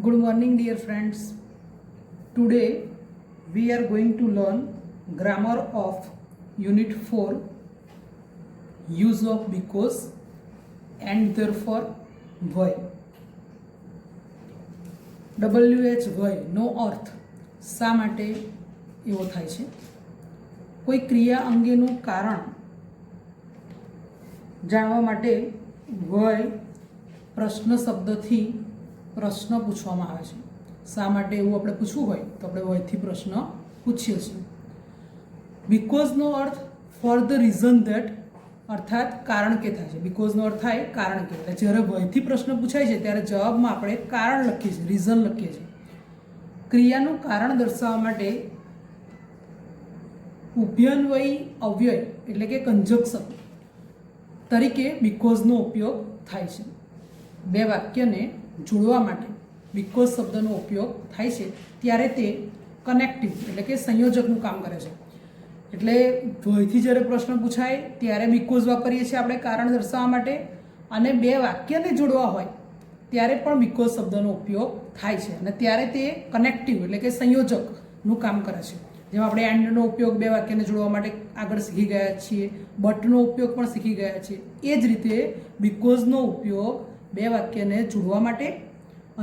Good morning, dear friends. Today we are going to learn grammar of Unit 4, use of because and therefore why. WH why નો અર્થ શા માટે એવો થાય છે. કોઈ ક્રિયા અંગેનું કારણ જાણવા માટે વય પ્રશ્ન શબ્દથી પ્રશ્ન પૂછવામાં આવે છે. શા માટે એવું આપણે પૂછવું હોય તો આપણે વયથી પ્રશ્ન પૂછીએ છીએ. બીકોઝનો અર્થ ફોર ધ રીઝન ધેટ, અર્થાત કારણ કે થાય છે. બીકોઝનો અર્થ થાય કારણ કે. એટલે જ્યારે વયથી પ્રશ્ન પૂછાય છે ત્યારે જવાબમાં આપણે કારણ લખીએ છીએ, રીઝન લખીએ છીએ. ક્રિયાનું કારણ દર્શાવવા માટે ઉભયન્વયી અવ્યય એટલે કે કંજક્શન તરીકે બીકોઝનો ઉપયોગ થાય છે. બે વાક્યને જોડવા માટે બીકોઝ શબ્દનો ઉપયોગ થાય છે ત્યારે તે કનેક્ટિવ એટલે કે સંયોજકનું કામ કરે છે. એટલે વયથી જ્યારે પ્રશ્ન પૂછાય ત્યારે બીકોઝ વાપરીએ છીએ આપણે કારણ દર્શાવવા માટે, અને બે વાક્યને જોડવા હોય ત્યારે પણ બીકોઝ શબ્દનો ઉપયોગ થાય છે, અને ત્યારે તે કનેક્ટિવ એટલે કે સંયોજકનું કામ કરે છે. જેમ આપણે એન્ડનો ઉપયોગ બે વાક્યને જોડવા માટે આગળ શીખી ગયા છીએ, બટનો ઉપયોગ પણ શીખી ગયા છીએ, એ જ રીતે બીકોઝનો ઉપયોગ બે વાક્યને જોડવા માટે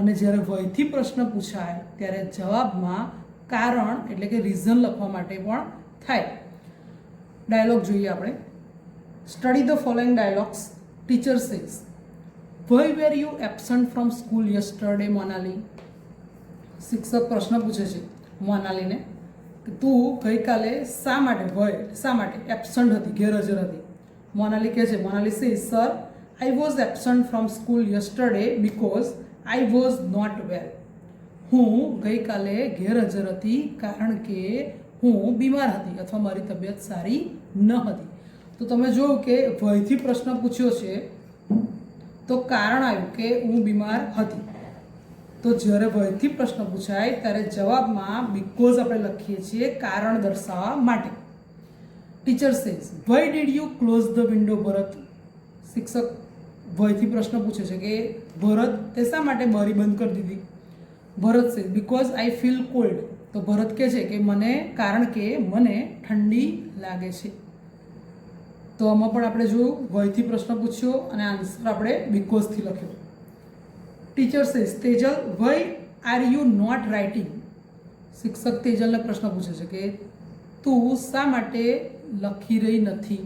અને જ્યારે વયથી પ્રશ્ન પૂછાય ત્યારે જવાબમાં કારણ એટલે કે રીઝન લખવા માટે પણ થાય. ડાયલોગ જોઈએ આપણે. Study the following dialogues. Teacher says, why were you absent from school yesterday, Monali? શિક્ષક પ્રશ્ન પૂછે છે મોનાલીને કે તું ગઈકાલે શા માટે, વય શા માટે એબસન્ટ હતી, ગેરહાજર હતી. મોનાલી કહે છે, Monali says, sir I was absent from school yesterday because I was not well. હું ગઈકાલે ગેરહાજર હતી કારણ કે હું બીમાર હતી અથવા મારી તબિયત સારી ન હતી. તો તમે જોયું કે વયથી પ્રશ્ન પૂછ્યો છે તો કારણ આવ્યું કે હું બીમાર હતી. તો જ્યારે વયથી પ્રશ્ન પૂછાય ત્યારે જવાબમાં બીકોઝ આપણે લખીએ છીએ કારણ દર્શાવવા માટે. Teacher says, why did you close the window, ભરત? શિક્ષક વયથી પ્રશ્ન પૂછે છે કે ભરત તે શા માટે બારી બંધ કરી દીધી? Bharat says, because I feel cold. તો ભરત કહે છે કે મને કારણ કે મને ઠંડી લાગે છે. તો આમાં પણ આપણે જોયું વયથી પ્રશ્ન પૂછ્યો અને આન્સર આપણે બીકોઝથી લખ્યો. Teacher says, Tejal, why are you not writing? શિક્ષક તેજલને પ્રશ્ન પૂછે છે કે તું શા માટે લખી રહી નથી?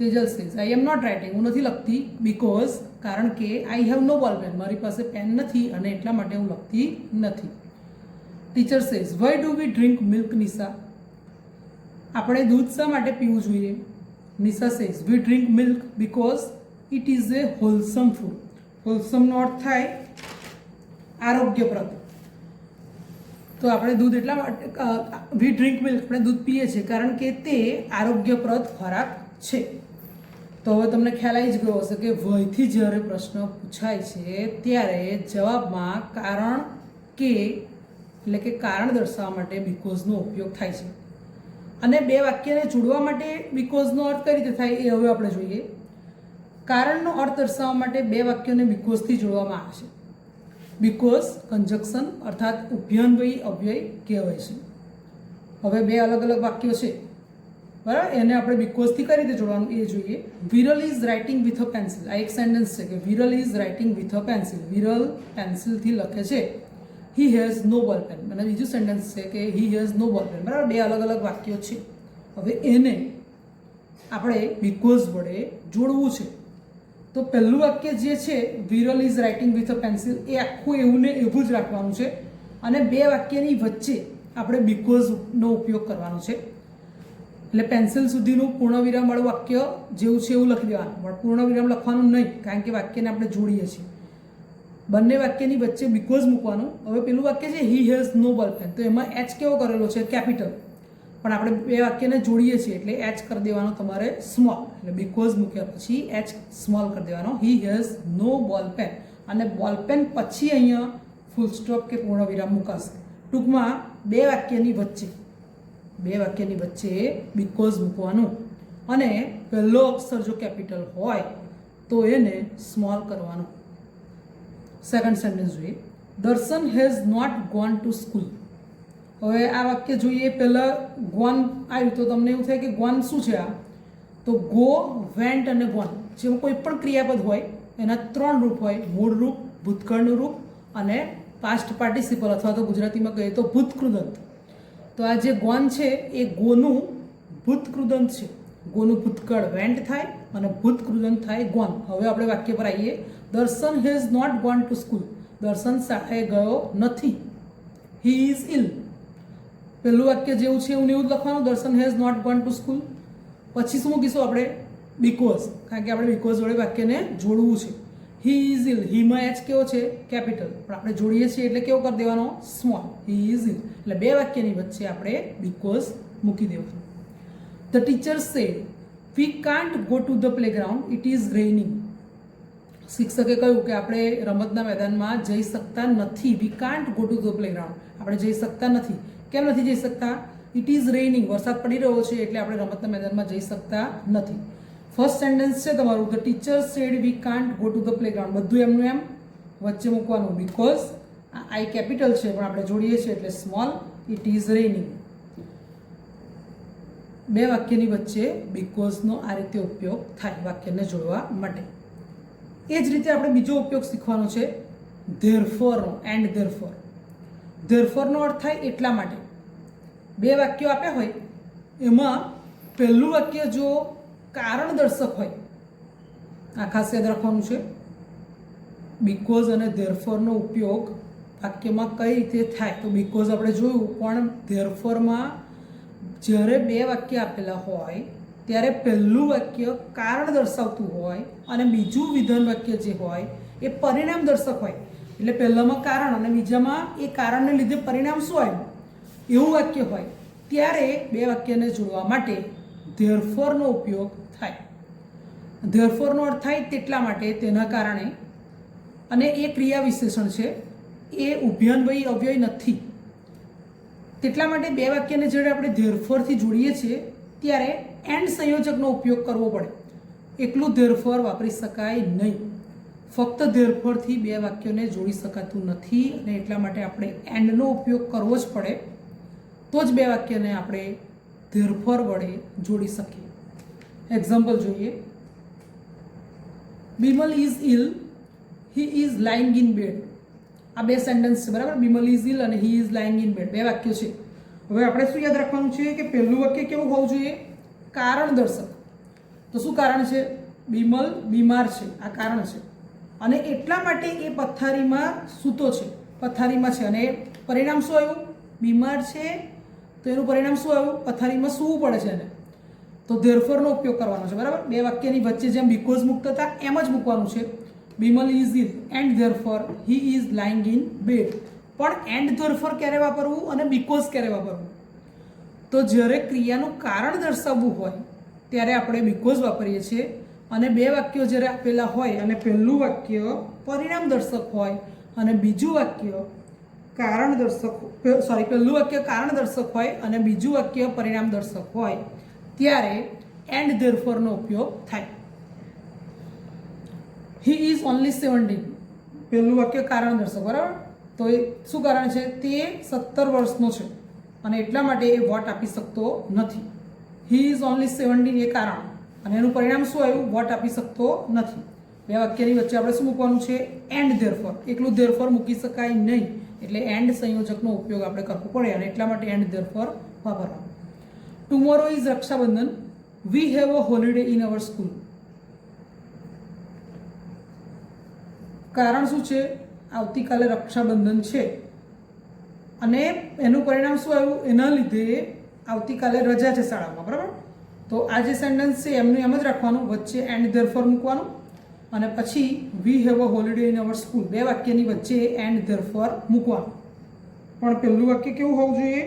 Tejal says, I am not writing, હું નથી લખતી, બીકોઝ કારણ કે આઈ હેવ નો બોલ પેન, મારી પાસે પેન નથી અને એટલા માટે હું લખતી નથી. Teacher says, why do we drink milk, Nisha? આપણે દૂધ શા માટે પીવું જોઈએ? Nisha says, we drink milk because it is a wholesome food. હોલસમનો અર્થ થાય આરોગ્યપ્રદ. તો આપણે દૂધ એટલા માટે વી ડ્રિંક મિલ્ક, આપણે દૂધ પીએ છીએ કારણ કે તે આરોગ્યપ્રદ ખોરાક છે. તો હવે તમને ખ્યાલ આવી જ ગયો હશે કે વયથી જ્યારે પ્રશ્ન પૂછાય છે ત્યારે જવાબમાં કારણ કે એટલે કે કારણ દર્શાવવા માટે બીકોઝનો ઉપયોગ થાય છે. અને બે વાક્યને જોડવા માટે બીકોઝનો અર્થ કઈ રીતે થાય એ હવે આપણે જોઈએ. કારણનો અર્થ દર્શાવવા માટે બે વાક્યોને બીકોઝથી જોડવામાં આવે છે. બીકોઝ કંજક્શન અર્થાત ઉભયન્વયી અવ્યય કહેવાય છે. હવે બે અલગ અલગ વાક્યો છે, બરાબર, એને આપણે બીકોઝથી કઈ રીતે જોડવાનું એ જોઈએ. Viral is writing with a pencil. આ એક સેન્ટેન્સ છે કે Viral is writing with a pencil. Viral પેન્સિલથી લખે છે. હી હેઝ નો બોલ પેન. અને બીજું સેન્ટેન્સ છે કે હી હેઝ નો બોલ પેન. બરાબર, બે અલગ અલગ વાક્યો છે. હવે એને આપણે બીકોઝ વડે જોડવું છે. તો પહેલું વાક્ય જે છે Viral is writing with a pencil, એ આખું એવું ને એવું જ રાખવાનું છે, અને બે વાક્યની વચ્ચે આપણે બીકોઝનો ઉપયોગ કરવાનો છે. એટલે પેન્સિલ સુધીનું પૂર્ણવિરામવાળું વાક્ય જેવું છે એવું લખી દેવાનું, પણ પૂર્ણવિરામ લખવાનું નહીં, કારણ કે વાક્યને આપણે જોડીએ છીએ. બંને વાક્યની વચ્ચે બીકોઝ મૂકવાનું. હવે પેલું વાક્ય છે હી હેઝ નો બોલ પેન, તો એમાં એચ કેવો કરેલો છે, કેપિટલ, પણ આપણે બે વાક્યને જોડીએ છીએ એટલે એચ કરી દેવાનો તમારે સ્મોલ. એટલે બીકોઝ મૂક્યા પછી એચ સ્મોલ કરી દેવાનો. હી હેઝ નો બોલ પેન, અને બોલ પેન પછી અહીંયા ફૂલ સ્ટોપ કે પૂર્ણવિરામ મૂકાશે. ટૂંકમાં બે વાક્યની વચ્ચે બીકોઝ મૂકવાનું, અને પહેલો અક્ષર જો કેપિટલ હોય તો એને સ્મોલ કરવાનું. સેકન્ડ સેન્ટેન્સ જોઈએ. Darshan has not gone to school. હવે આ વાક્ય જોઈએ, પહેલાં ગોન આવ્યું તો તમને એવું થાય કે ગોન શું છે આ? તો ગો, વેન્ટ અને ગોન જેમાં કોઈ પણ ક્રિયાપદ હોય એના 3 રૂપ હોય: મૂળ રૂપ, ભૂતકાળનું રૂપ અને પાસ્ટ પાર્ટિસિપલ અથવા તો ગુજરાતીમાં કહીએ તો ભૂતકૃદંત. તો આ જે ગોન છે એ ગોનું ભૂતકૃદંત છે. ગોનું ભૂતકાળ વેન્ટ થાય અને ભૂતકૃદંત થાય ગોન. હવે આપણે વાક્ય પર આવીએ. Darshan has not gone to school. દર્શન શાળાએ ગયો નથી. He is ill. પહેલું વાક્ય જેવું છે એવું એવું જ લખવાનું, Darshan has not gone to school. પછી શું મૂકીશું આપણે? બીકોઝ, કારણ કે આપણે બીકોઝ જોડે વાક્યને જોડવું છે. હી ઇઝ ઇલ, હીમાં એચ કેવો છે? કેપિટલ, પણ આપણે જોડીએ છીએ એટલે કેવો કરી દેવાનો? સ્મોલ. He is ill. એટલે બે વાક્યની વચ્ચે આપણે બીકોઝ મૂકી દેવાનું. The teacher said we can't go to the playground, it is raining. શિક્ષકે કહ્યું કે આપણે રમતના મેદાનમાં જઈ શકતા નથી. We can't go to the playground, આપણે જઈ શકતા નથી. કેમ નથી જઈ શકતા? ઇટ ઇઝ રેઇનિંગ, વરસાદ પડી રહ્યો છે એટલે આપણે રમતના મેદાનમાં જઈ શકતા નથી. ફર્સ્ટ સેન્ટેન્સ છે તમારું, the teacher said we can't go to the playground. બધું એમનું એમ વચ્ચે મૂકવાનું. બીકોઝ આઈ કેપિટલ છે પણ આપણે જોડીએ છીએ એટલે સ્મોલ. It is રેઇનિંગ. બે વાક્યની વચ્ચે બીકોઝનો આ રીતે ઉપયોગ થાય વાક્યને જોડવા માટે. એ જ રીતે આપણે બીજો ઉપયોગ શીખવાનો છે ધેરફોરનો. And therefore. ધેરફોરનો અર્થ થાય એટલા માટે. બે વાક્યો આપ્યા હોય એમાં પહેલું વાક્ય જો કારણ દર્શક હોય, આ ખાસ યાદ રાખવાનું છે. બીકોઝ અને ધેરફોરનો ઉપયોગ વાક્યમાં કઈ રીતે થાય? તો બીકોઝ આપણે જોયું, પણ ધેરફોરમાં જ્યારે બે વાક્ય આપેલા હોય ત્યારે પહેલું વાક્ય કારણ દર્શાવતું હોય અને બીજું વિધાન વાક્ય જે હોય એ પરિણામ દર્શક હોય. એટલે પહેલામાં કારણ અને બીજામાં એ કારણને લીધે પરિણામ શું આવ્યું એવું વાક્ય હોય, ત્યારે બે વાક્યને જોડવા માટે ધેરફોરનો ઉપયોગ થાય. ધેરફોરનો અર્થ થાય તેટલા માટે, તેના કારણે. અને એ ક્રિયા વિશેષણ છે, એ ઉભયાન્વયી અવ્યય નથી. તેટલા માટે બે વાક્યને જ્યારે આપણે ધેરફોરથી જોડીએ છીએ ત્યારે એન્ડ સંયોજકનો ઉપયોગ કરવો પડે. એકલું ધેરફોર વાપરી શકાય નહીં. ફક્ત ધેરફોરથી બે વાક્યોને જોડી શકાતું નથી અને એટલા માટે આપણે એન્ડનો ઉપયોગ કરવો જ પડે. તો જ બે વાક્યને આપણે ધેરફોર વડે જોડી શકીએ. એક્ઝામ્પલ જોઈએ. Bimal is ill, he is lying in bed. આ બે સેન્ટેન્સ છે, બરાબર? બિમલ ઇઝ ઇલ અને he is lying in bed, બે વાક્યો છે. હવે આપણે શું યાદ રાખવાનું છે કે પહેલું વાક્ય કેવું હોવું જોઈએ? કારણ દર્શક. તો શું કારણ છે? બિમલ બીમાર છે, આ કારણ છે. અને એટલા માટે એ પથારીમાં સૂતો છે, પથારીમાં છે. અને પરિણામ શું આવ્યું? બીમાર છે તો એનું પરિણામ શું આવ્યું? પથારીમાં સૂવું પડે છે એને. તો ધેરફોરનો ઉપયોગ કરવાનો છે, બરાબર? બે વાક્યની વચ્ચે જેમ બીકોઝ મૂકતા હતા એમ જ મૂકવાનું છે. Bimal is ill and therefore he is lying in bed. પણ એન્ડ ધેરફોર ક્યારે વાપરવું અને બીકોઝ ક્યારે વાપરવું? તો જ્યારે ક્રિયાનું કારણ દર્શાવવું હોય ત્યારે આપણે બીકોઝ વાપરીએ છીએ. અને બે વાક્યો જ્યારે આપેલા હોય અને પહેલું વાક્ય પરિણામ દર્શક હોય અને બીજું વાક્ય કારણ દર્શક, પહેલું વાક્ય કારણ દર્શક હોય અને બીજું વાક્ય પરિણામ દર્શક હોય ત્યારે એન્ડ ધેરફોરનો ઉપયોગ થાય. He is only 17. પહેલું વાક્ય કારણ દર્શક, બરાબર? તો એ શું કારણ છે? તે 17 વર્ષનો છે અને એટલા માટે એ વોટ આપી શકતો નથી. હી ઇઝ ઓનલી 17 એ કારણ અને એનું પરિણામ શું આવ્યું? વોટ આપી શકતો નથી. બે વાક્યની વચ્ચે આપણે શું મૂકવાનું છે? And therefore. એકલું ધેરફોર મૂકી શકાય નહીં એટલે એન્ડ સંયોજકનો ઉપયોગ આપણે કરવો પડે અને એટલા માટે એન્ડ ધેરફોર વાપરવાનું. Tomorrow is Rakshabandhan, we have a holiday in our school. કારણ શું છે? આવતીકાલે રક્ષાબંધન છે અને એનું પરિણામ શું આવ્યું? એના લીધે આવતીકાલે રજા છે શાળામાં, બરાબર? તો આ જે સેન્ટેન્સ છે એમનું એમ જ રાખવાનું, વચ્ચે એન્ડ ધેરફોર મૂકવાનું અને પછી વી have a holiday in our school. બે વાક્યની વચ્ચે એન્ડ ધેરફોર મૂકવાનું. પણ પહેલું વાક્ય કેવું હોવું જોઈએ?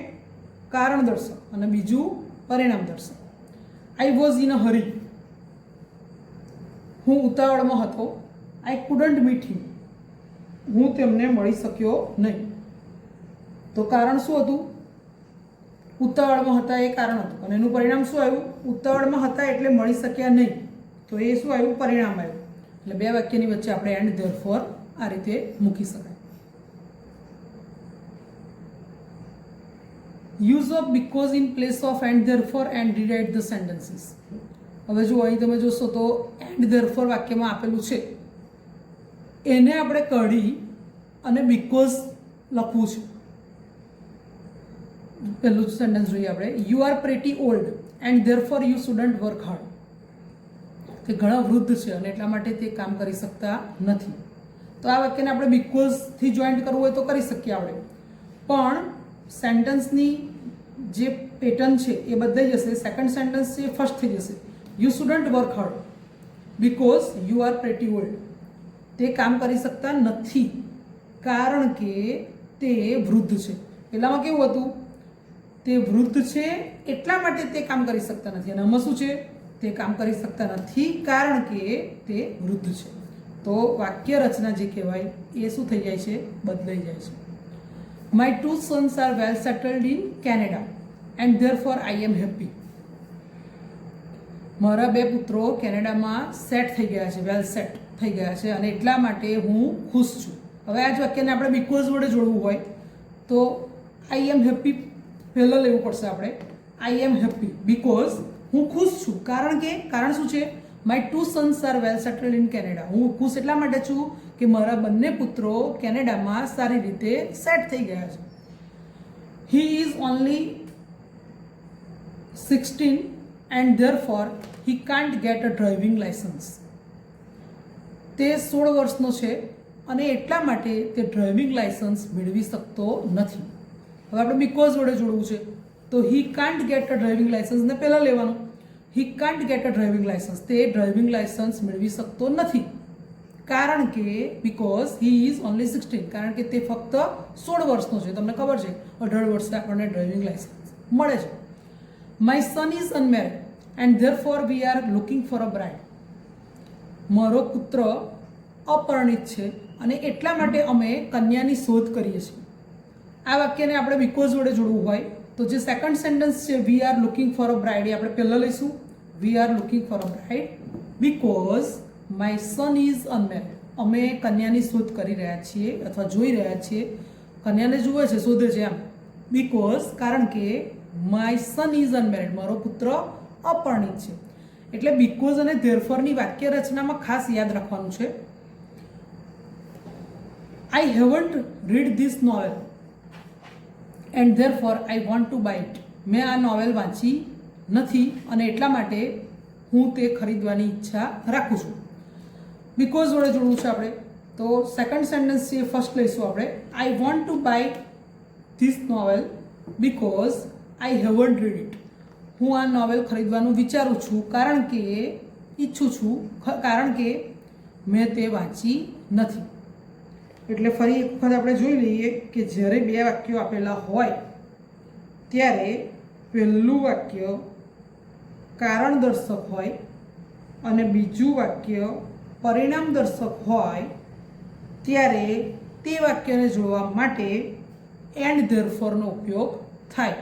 કારણ દર્શક અને બીજું પરિણામ દર્શક. આઈ વોઝ ઇન અ હરી. હું ઉતાવળમાં હતો. આઈ કુડન્ટ મીટ હિમ. હું તેમને મળી શક્યો નહીં. તો કારણ શું હતું? ઉતાવળમાં હતા એ કારણ હતું અને એનું પરિણામ શું આવ્યું? ઉતાવળમાં હતા એટલે મળી શક્યા નહીં. તો એ શું આવ્યું? પરિણામ આવ્યું. એટલે બે વાક્યની વચ્ચે આપણે એન્ડ ધેરફોર આ રીતે મૂકી શકાય. Use of because in place of and therefore and rewrite the sentences. હવે જો અહીં તમે જોશો તો એન્ડ ધેરફોર વાક્યમાં આપેલું છે, એને આપણે કાઢી અને બીકોઝ લખવું છે. પહેલું સેન્ટેન્સ જોઈએ આપણે, you are pretty old and therefore you shouldn't work hard. તે ઘણા વૃદ્ધ છે અને એટલા માટે તે કામ કરી શકતા નથી. તો આ વાક્યને આપણે બીકોઝથી જોઈન્ટ કરવું હોય તો કરી શકીએ આપણે, પણ સેન્ટેન્સની જે પેટર્ન છે એ બદલાઈ જશે. સેકન્ડ સેન્ટેન્સ છે એ ફર્સ્ટ થઈ જશે. You shouldn't work hard because you are pretty old. તે કામ કરી શકતા નથી કારણ કે તે વૃદ્ધ છે. પહેલામાં કેવું હતું, તે વૃદ્ધ છે એટલા માટે તે કામ કરી શકતા નથી, અને આમાં શું છે, તે કામ કરી શકતા નથી કારણ કે તે વૃદ્ધ છે. તો વાક્ય રચના જે કહેવાય એ શું થઈ જાય છે, બદલાઈ જાય છે. My 2 sons are well settled in Canada and therefore I am happy. મારા 2 પુત્રો કેનેડામાં સેટ થઈ ગયા છે, વેલ સેટ થઈ ગયા છે અને એટલા માટે હું ખુશ છું. હવે આ જ વાક્યને આપણે બીકોઝ વડે જોડવું હોય તો આઈ એમ હેપી પહેલાં લેવું પડશે આપણે. આઈ એમ હેપી બીકોઝ હું ખુશ છું કારણ કે, કારણ શું છે, my 2 sons are well settled in Canada. હું ખુશ એટલા માટે છું કે મારા બંને પુત્રો કેનેડામાં સારી રીતે સેટ થઈ ગયા છે. He is only 16 and therefore he can't get a driving licence. તે 16 વર્ષનો છે અને એટલા માટે તે ડ્રાઇવિંગ લાઇસન્સ મેળવી શકતો નથી. હવે આપણે બીકોઝ વડે જોડવું છે તો હી can't get a driving licence ને પહેલાં લેવાનું. હી can't get a driving licence, તે ડ્રાઇવિંગ લાઇસન્સ મેળવી શકતો નથી કારણ કે બીકોઝ હી ઇઝ ઓનલી 16, કારણ કે તે ફક્ત 16 વર્ષનો છે. તમને ખબર છે 18 વર્ષે આપણને ડ્રાઇવિંગ લાઇસન્સ મળે છે. My son is unmarried and therefore we are looking for a bride. મારો પુત્ર અપરિણિત છે અને એટલા માટે અમે કન્યાની શોધ કરીએ છીએ. આ વાક્યને આપણે બીકોઝ વડે જોડવું હોય તો જે સેકન્ડ સેન્ટેન્સ છે we are looking for a bride એ આપણે પહેલાં લઈશું. We are looking for a bride because my son is unmarried. અમે કન્યાની શોધ કરી રહ્યા છીએ અથવા જોઈ રહ્યા છીએ, કન્યાને જુએ છે, શોધે છે એમ. બીકોઝ કારણ કે માય સન ઇઝ અનમેરિડ, મારો પુત્ર અપરિણિત છે. એટલે બીકોઝ અને ધેરફોરની વાક્ય રચનામાં ખાસ યાદ રાખવાનું છે. I haven't read this novel and therefore I want to buy it. મેં આ નોવેલ વાંચી નથી અને એટલા માટે હું તે ખરીદવાની ઈચ્છા રાખું છું. બીકોઝ વડે જોડવું છે આપણે તો સેકન્ડ સેન્ટેન્સ છે ફર્સ્ટ લઈશું આપણે. I want to buy this novel because I haven't read it. હું આ નોવેલ ખરીદવાનું વિચારું છું કારણ કે, ઈચ્છું છું કારણ કે મેં તે વાંચી નથી. એટલે ફરી એક વખત આપણે જોઈ લઈએ કે જ્યારે 2 વાક્યો આપેલા હોય ત્યારે પહેલું વાક્ય કારણ દર્શક હોય અને બીજું વાક્ય પરિણામ દર્શક હોય ત્યારે તે વાક્યને જોડવા માટે એન્ડ ધેરફોરનો ઉપયોગ થાય.